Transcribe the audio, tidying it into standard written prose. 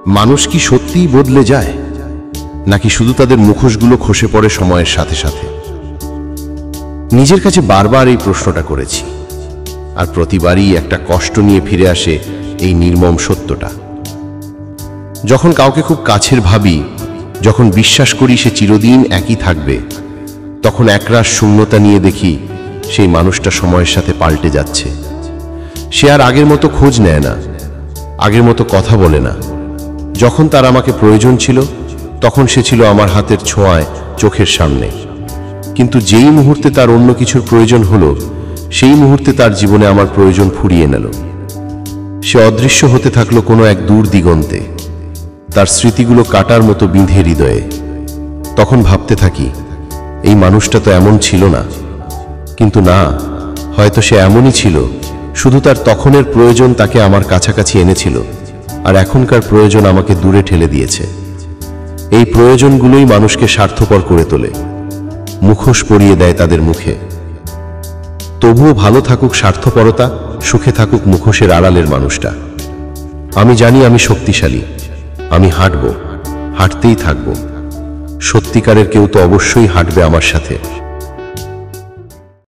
মানুষ কি সত্যিই বদলে যায়, নাকি শুধু তাদের মুখোশগুলো খসে পড়ে সময়ের সাথে সাথে? নিজের কাছে বারবার এই প্রশ্নটা করেছি, আর প্রতিবারই একটা কষ্ট নিয়ে ফিরে আসে এই নির্মম সত্যটা। যখন কাউকে খুব কাছের ভাবি, যখন বিশ্বাস করি সে চিরদিন একই থাকবে, তখন একরাশ শূন্যতা নিয়ে দেখি সেই মানুষটা সময়ের সাথে পাল্টে যাচ্ছে। সে আর আগের মতো খোঁজ নেয় না, আগের মতো কথা বলে না। যখন তার আমাকে প্রয়োজন ছিল, তখন সে ছিল আমার হাতের ছোঁয়ায়, চোখের সামনে। কিন্তু যেই মুহূর্তে তার অন্য কিছুর প্রয়োজন হলো, সেই মুহূর্তে তার জীবনে আমার প্রয়োজন ফুরিয়ে নিল। সে অদৃশ্য হতে থাকলো কোনো এক দূর দিগন্তে, তার স্মৃতিগুলো কাটার মতো বিঁধে হৃদয়ে। তখন ভাবতে থাকি, এই মানুষটা তো এমন ছিল না। কিন্তু না, হয়তো সে এমনই ছিল, শুধু তার তখনের প্রয়োজন তাকে আমার কাছাকাছি এনেছিল, আর এখনকার প্রয়োজন আমাকে দূরে ঠেলে দিয়েছে। এই প্রয়োজনগুলোই মানুষকে স্বার্থপর করে তোলে, মুখোশ পরিয়ে দেয় তাদের মুখে। তবুও ভালো থাকুক স্বার্থপরতা, সুখে থাকুক মুখোশের আড়ালের মানুষটা। আমি জানি আমি শক্তিশালী, আমি হাঁটব, হাঁটতেই থাকব। সত্যিকারের কেউ তো অবশ্যই হাঁটবে আমার সাথে।